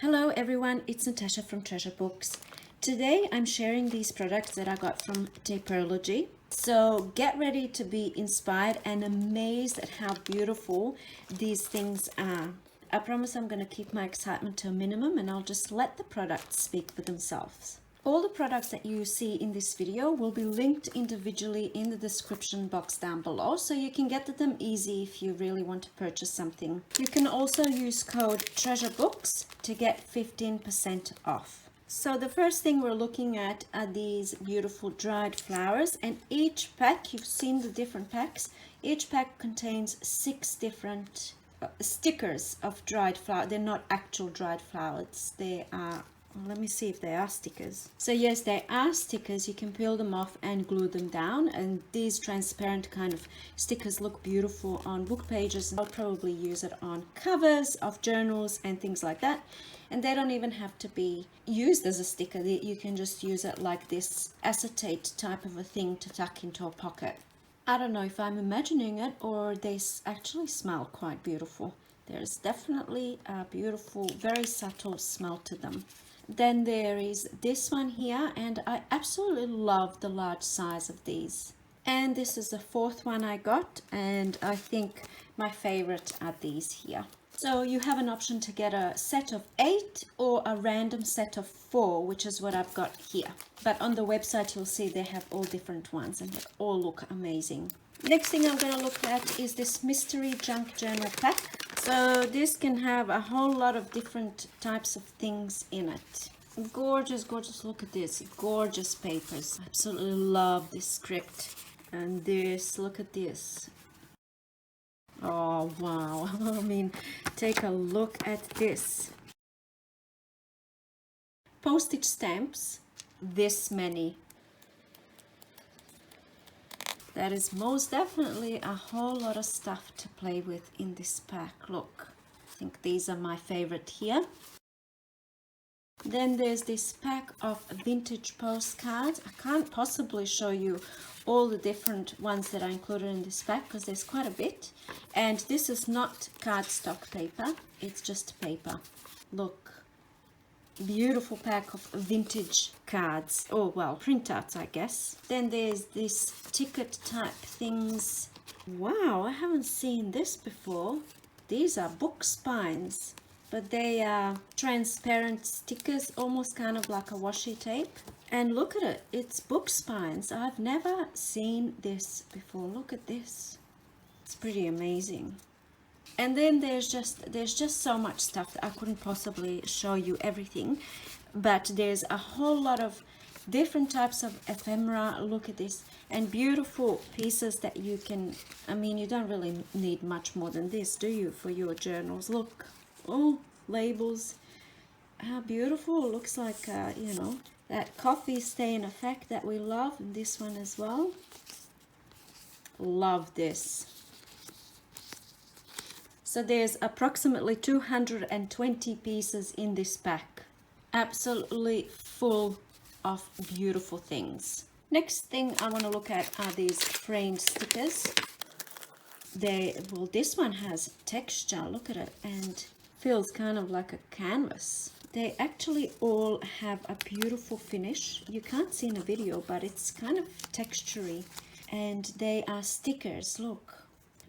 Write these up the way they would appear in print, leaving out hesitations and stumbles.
Hello everyone, it's Natasha from Treasure Books. Today I'm sharing these products that I got from Taperlogy. So get ready to be inspired and amazed at how beautiful these things are. I promise I'm going to keep my excitement to a minimum and I'll just let the products speak for themselves. All the products that you see in this video will be linked individually in the description box down below, so you can get to them easy if you really want to purchase something. You can also use code TREASUREBOOKS to get 15% off. So the first thing we're looking at are these beautiful dried flowers, and each pack, you've seen the different packs, each pack contains 6 different stickers of dried flower. They're not actual dried flowers, they are, let me see if they are stickers. So yes, they are stickers. You can peel them off and glue them down, and these transparent kind of stickers look beautiful on book pages. I'll probably use it on covers of journals and things like that. And they don't even have to be used as a sticker. You can just use it like this acetate type of a thing to tuck into a pocket. I don't know if I'm imagining it or they actually smell quite beautiful. There's definitely a beautiful, very subtle smell to them. Then there is this one here, and I absolutely love the large size of these. And this is the 4th one I got, and I think my favorite are these here. So you have an option to get a set of 8 or a random set of 4, which is what I've got here. But on the website you'll see they have all different ones and they all look amazing. Next thing I'm going to look at is this mystery junk journal pack. So this can have a whole lot of different types of things in it. Gorgeous, gorgeous. Look at this. Gorgeous papers. Absolutely love this script. And this, look at this. Oh, wow. I mean, take a look at this. Postage stamps, this many. That is most definitely a whole lot of stuff to play with in this pack. Look, I think these are my favorite here. Then there's this pack of vintage postcards. I can't possibly show you all the different ones that are included in this pack because there's quite a bit. And this is not cardstock paper, it's just paper. Look. Beautiful pack of vintage cards, or well, printouts I guess. Then there's this ticket type things. Wow, I haven't seen this before. These are book spines, but they are transparent stickers, almost kind of like a washi tape. And look at it, it's book spines. I've never seen this before. Look at this, it's pretty amazing. And then there's just so much stuff that I couldn't possibly show you everything, but there's a whole lot of different types of ephemera. Look at this, and beautiful pieces that you can, I mean, you don't really need much more than this, do you, for your journals? Look, oh, labels, how beautiful. It looks like you know, that coffee stain effect that we love, and this one as well. Love this. So there's approximately 220 pieces in this pack. Absolutely full of beautiful things. Next thing I want to look at are these framed stickers. Well, this one has texture, look at it, and feels kind of like a canvas. They actually all have a beautiful finish. You can't see in the video, but it's kind of textury. And they are stickers, look.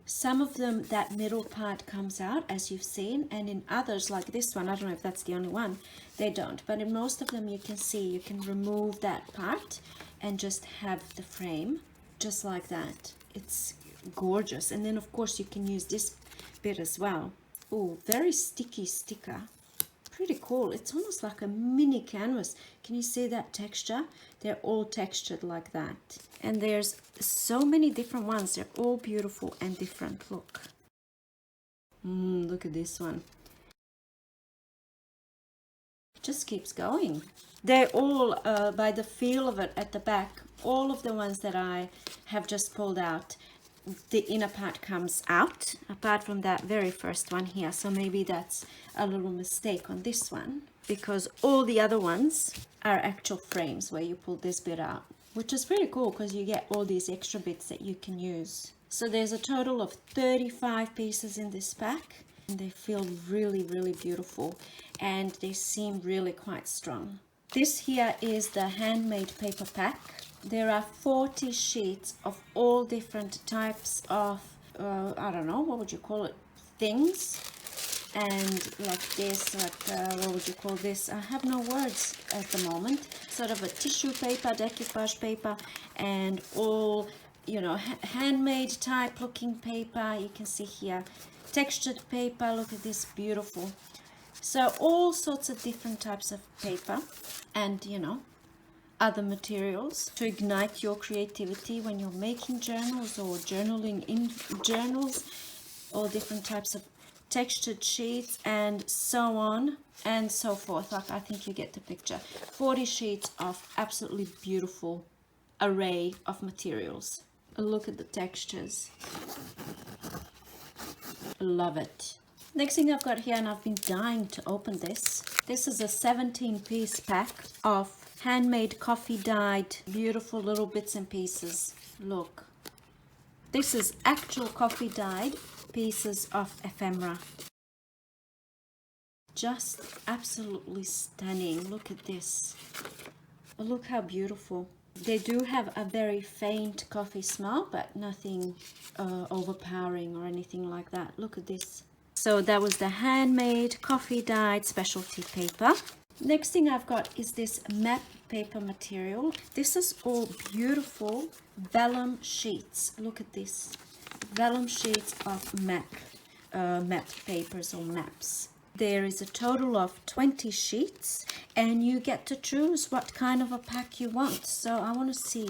Some of them, that middle part comes out, as you've seen, and in others, like this one, I don't know if that's the only one, they don't. But in most of them, you can see, you can remove that part and just have the frame, just like that. It's gorgeous. And then, of course, you can use this bit as well. Oh, very sticky sticker. Pretty cool. It's almost like a mini canvas. Can you see that texture? They're all textured like that. And there's so many different ones. They're all beautiful and different. Look. Look at this one. It just keeps going. They're all, by the feel of it at the back, all of the ones that I have just pulled out, the inner part comes out, apart from that very first one here. So maybe that's a little mistake on this one, because all the other ones are actual frames where you pull this bit out, which is pretty cool because you get all these extra bits that you can use. So there's a total of 35 pieces in this pack, and they feel really, really beautiful. and they seem really quite strong. This here is the Handmade paper pack. There are 40 sheets of all different types of, I don't know, what would you call it, things. And like this, like, what would you call this? I have no words at the moment. Sort of a tissue paper, decoupage paper, and all, you know, handmade type looking paper. You can see here, textured paper. Look at this, beautiful. So all sorts of different types of paper and, you know, other materials to ignite your creativity when you're making journals or journaling in journals. All different types of textured sheets and so on and so forth. Like, I think you get the picture. 40 sheets of absolutely beautiful array of materials. Look at the textures. Love it. Next thing I've got here, and I've been dying to open this. This is a 17-piece pack of handmade coffee dyed beautiful little bits and pieces. Look. This is actual coffee dyed pieces of ephemera. Just absolutely stunning. Look at this. Look how beautiful. They do have a very faint coffee smell, but nothing overpowering or anything like that. Look at this. So that was the Handmade coffee dyed specialty paper. Next thing I've got is this map paper material. This is all beautiful vellum sheets. Look at this. Vellum sheets of map papers or maps. There is a total of 20 sheets and you get to choose what kind of a pack you want. So I want to see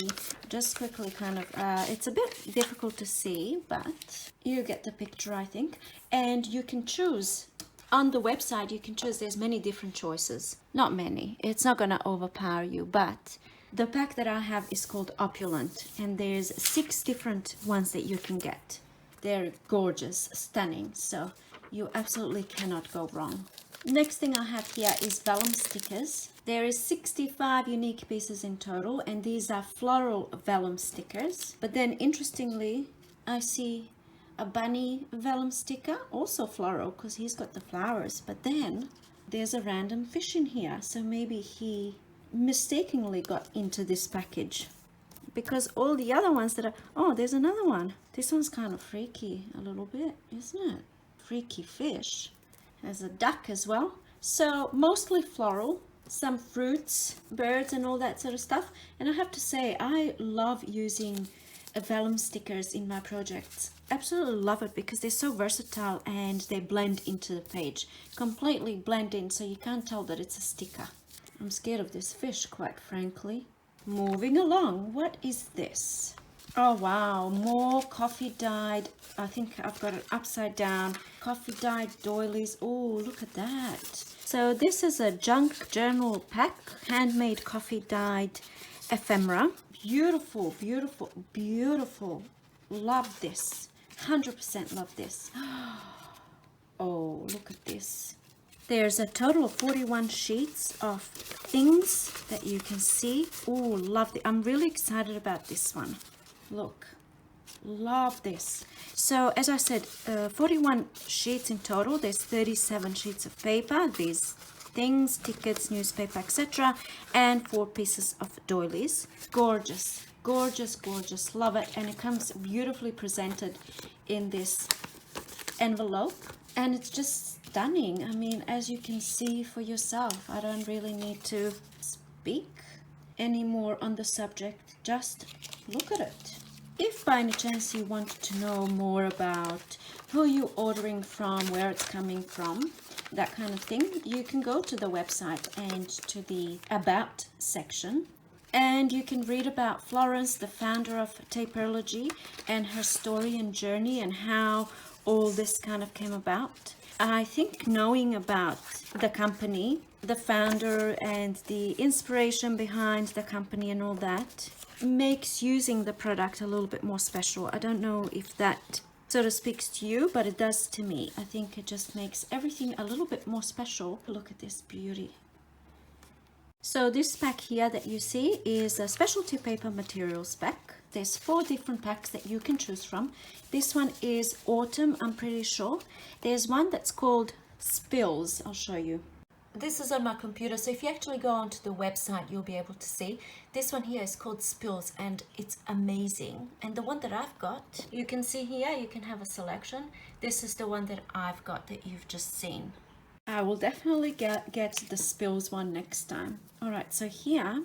just quickly kind of, it's a bit difficult to see, but you get the picture, I think. And you can choose, on the website you can choose, there's many different choices. Not many, it's not going to overpower you, but the pack that I have is called Opulent and there's 6 different ones that you can get. They're gorgeous, stunning, so you absolutely cannot go wrong. Next thing I have here is vellum stickers. There is 65 unique pieces in total and these are floral vellum stickers. But then interestingly, I see a bunny vellum sticker, also floral because he's got the flowers. But then there's a random fish in here, so maybe he mistakenly got into this package. Because all the other ones that are, oh, there's another one. This one's kind of freaky a little bit, isn't it? Freaky fish. There's a duck as well. So mostly floral, some fruits, birds and all that sort of stuff. And I have to say, I love using vellum stickers in my projects. Absolutely love it because they're so versatile and they blend into the page. Completely blend in so you can't tell that it's a sticker. I'm scared of this fish, quite frankly. Moving along, what is this? Oh wow, more coffee dyed, I think I've got it upside down, coffee dyed doilies. Oh, look at that. So this is a junk journal pack, handmade coffee dyed ephemera. Beautiful, beautiful, beautiful. Love this. 100% love this. Oh, look at this. There's a total of 41 sheets of things that you can see. Oh, love it. I'm really excited about this one. Look, love this. So as I said, 41 sheets in total. There's 37 sheets of paper, these things, tickets, newspaper, etc. and 4 pieces of doilies. Gorgeous, gorgeous, gorgeous. Love it. And it comes beautifully presented in this envelope. And it's just stunning. I mean, as you can see for yourself, I don't really need to speak anymore on the subject. Just look at it. If by any chance you want to know more about who you're ordering from, where it's coming from, that kind of thing, you can go to the website and to the About section. And you can read about Florence, the founder of Taperlogy, and her story and journey and how all this kind of came about. I think knowing about the company, the founder and the inspiration behind the company and all that makes using the product a little bit more special. I don't know if that sort of speaks to you, but it does to me. I think it just makes everything a little bit more special. Look at this beauty. So this pack here that you see is a specialty paper materials pack. There's 4 different packs that you can choose from. This one is autumn, I'm pretty sure. There's one that's called spills. I'll show you. this is on my computer, so if you actually go onto the website, you'll be able to see. This one here is called Spills, and it's amazing. And the one that I've got, you can see here, you can have a selection. This is the one that I've got that you've just seen. I will definitely get the Spills one next time. All right, so here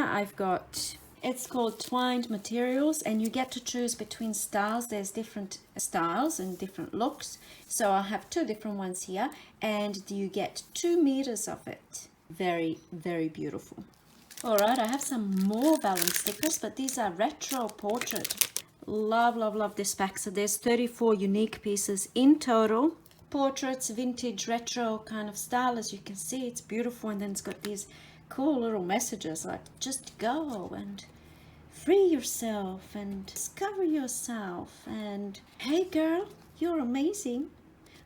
I've got, it's called Twine Materials, and you get to choose between styles. There's different styles and different looks. So I have 2 different ones here, and you get 2 meters of it. Very, very beautiful. All right, I have some more Vellum stickers, but these are retro portrait. Love, love, love this pack. So there's 34 unique pieces in total. Portraits, vintage, retro kind of style. As you can see, it's beautiful, and then it's got these cool little messages like just go and free yourself and discover yourself, and hey girl, you're amazing.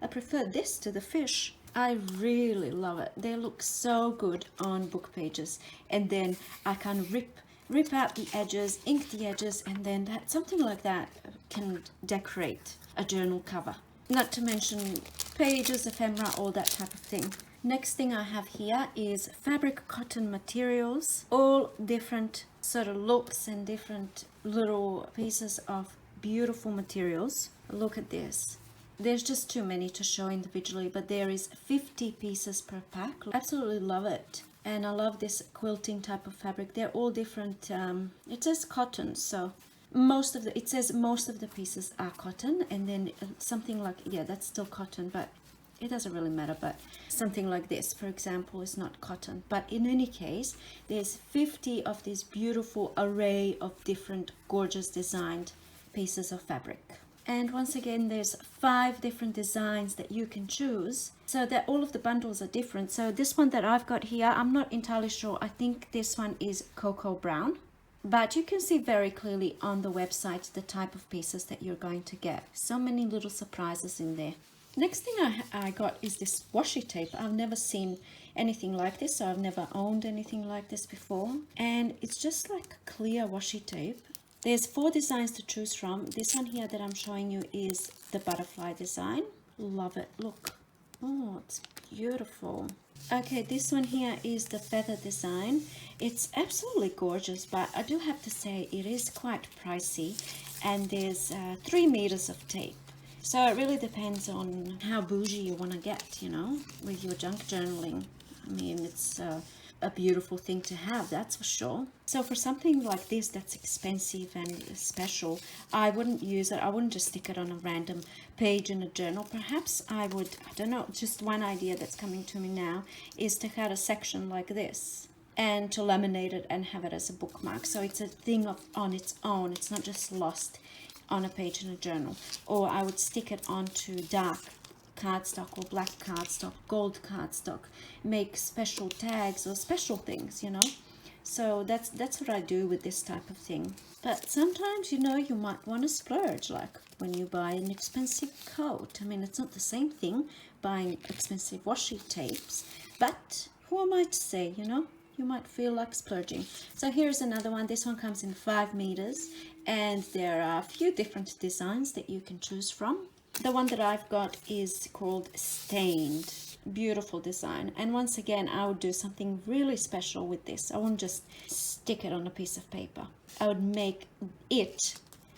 I prefer this to the fish. I really love it. They look so good on book pages, and then I can rip out the edges, ink the edges, and then something like that can decorate a journal cover. Not to mention pages, ephemera, all that type of thing. Next thing I have here is fabric cotton materials, all different sort of looks and different little pieces of beautiful materials. Look at this. There's just too many to show individually, but there is 50 pieces per pack. Absolutely love it. And I love this quilting type of fabric. They're all different. It says cotton, so it says most of the pieces are cotton, and then something like, yeah, that's still cotton, but it doesn't really matter. But something like this, for example, is not cotton. But in any case, there's 50 of this beautiful array of different gorgeous designed pieces of fabric. And once again, there's 5 different designs that you can choose, so that all of the bundles are different. So this one that I've got here, I'm not entirely sure. I think this one is cocoa brown. But you can see very clearly on the website the type of pieces that you're going to get. So many little surprises in there. Next thing I got is this washi tape. I've never seen anything like this, so I've never owned anything like this before. And it's just like clear washi tape. There's 4 designs to choose from. This one here that I'm showing you is the butterfly design. Love it. Look. Oh, it's beautiful. Okay, this one here is the feather design. It's absolutely gorgeous, but I do have to say it is quite pricey, and there's 3 meters of tape. So it really depends on how bougie you want to get, you know, with your junk journaling. I mean, it's a beautiful thing to have, that's for sure. So for something like this that's expensive and special, I wouldn't use it. I wouldn't just stick it on a random page in a journal. Perhaps I would, I don't know, just one idea that's coming to me now is to cut a section like this and to laminate it and have it as a bookmark. So it's a thing on its own. It's not just lost on a page in a journal. Or I would stick it onto dark cardstock or black cardstock, gold cardstock, make special tags or special things, you know. So that's what I do with this type of thing. But sometimes, you know, you might want to splurge, like when you buy an expensive coat. I mean, it's not the same thing buying expensive washi tapes, but who am I to say, you know? You might feel like splurging. So here's another one. This one comes in 5 meters, and there are a few different designs that you can choose from. The one that I've got is called Stained. Beautiful design. And once again, I would do something really special with this. I wouldn't just stick it on a piece of paper. I would make it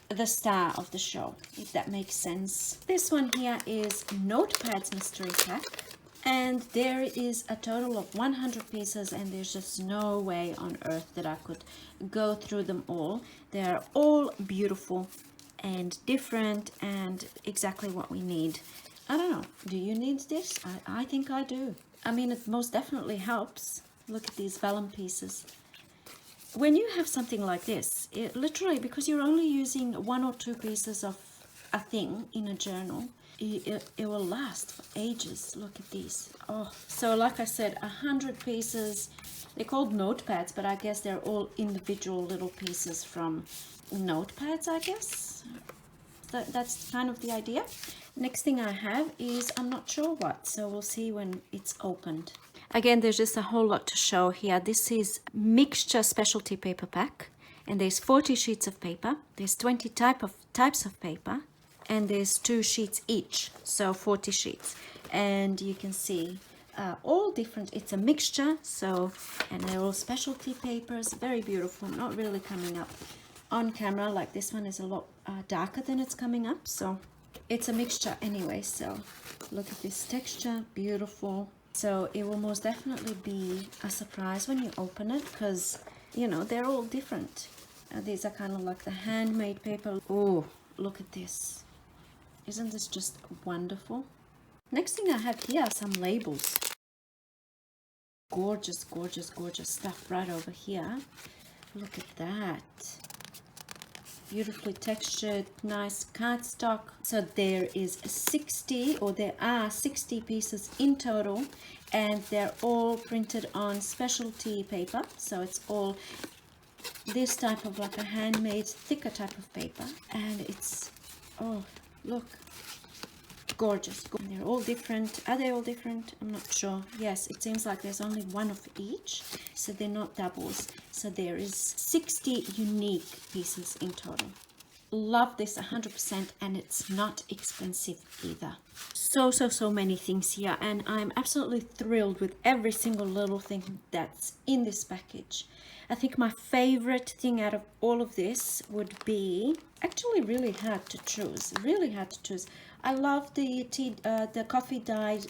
the star of the show, if that makes sense. This one here is Notepads mystery pack. And there is a total of 100 pieces, and there's just no way on earth that I could go through them all. They're all beautiful and different and exactly what we need. I don't know, do you need this? I think I do. I mean, it most definitely helps. Look at these vellum pieces. When you have something like this, it literally, because you're only using 1 or 2 pieces of a thing in a journal, it will last for ages. Look at these. Oh, so like I said, 100 pieces. They're called Notepads, but I guess they're all individual little pieces from Notepads, I guess. That's kind of the idea. Next thing I have is, I'm not sure what, so we'll see when it's opened. Again, there's just a whole lot to show here. This is Mixture Specialty Paper Pack, and there's 40 sheets of paper. There's 20 types of paper, and there's 2 sheets each, so 40 sheets. And you can see all different. It's a mixture, so, and they're all specialty papers, very beautiful, not really coming up on camera. Like this one is a lot darker than it's coming up, so it's a mixture anyway. So look at this texture, beautiful. So it will most definitely be a surprise when you open it, because you know they're all different. These are kind of like the handmade paper. Oh, look at this. Isn't this just wonderful? Next thing I have here are some labels. Gorgeous, gorgeous, gorgeous stuff right over here. Look at that. Beautifully textured, nice cardstock. So there is 60, or there are 60 pieces in total, and they're all printed on specialty paper. So it's all this type of like a handmade, thicker type of paper, and it's, oh, look, gorgeous. They're all different. Are they all different? I'm not sure. Yes, it seems like there's only one of each, so they're not doubles. So there is 60 unique pieces in total. Love this 100%, and it's not expensive either. So many things here, and I'm absolutely thrilled with every single little thing that's in this package. I think my favorite thing out of all of this would be, actually really hard to choose, I love the coffee dyed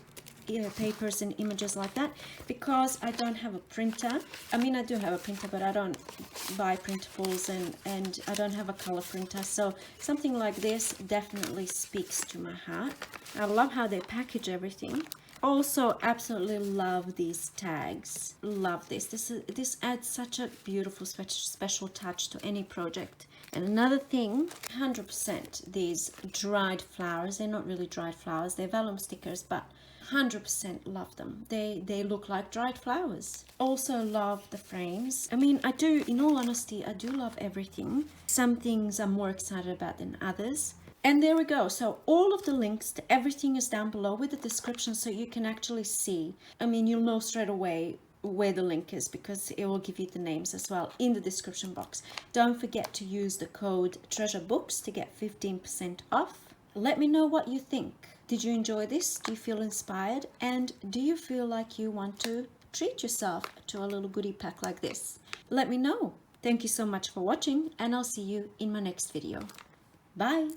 papers and images like that, because I don't have a printer. I mean, I do have a printer, but I don't buy printables, and I don't have a color printer, so something like this definitely speaks to my heart. I love how they package everything. Also absolutely love these tags. Love this. This adds such a beautiful special touch to any project. And another thing, 100% these dried flowers. They're not really dried flowers, they're vellum stickers, but 100% love them. They look like dried flowers. Also love the frames. I mean, I do, in all honesty, I do love everything. Some things I'm more excited about than others. And there we go. So all of the links to everything is down below with the description, so you can actually see. I mean, you'll know straight away where the link is, because it will give you the names as well in the description box. Don't forget to use the code TreasureBooks to get 15% off. Let me know what you think. Did you enjoy this? Do you feel inspired? And do you feel like you want to treat yourself to a little goodie pack like this? Let me know. Thank you so much for watching, and I'll see you in my next video. Bye.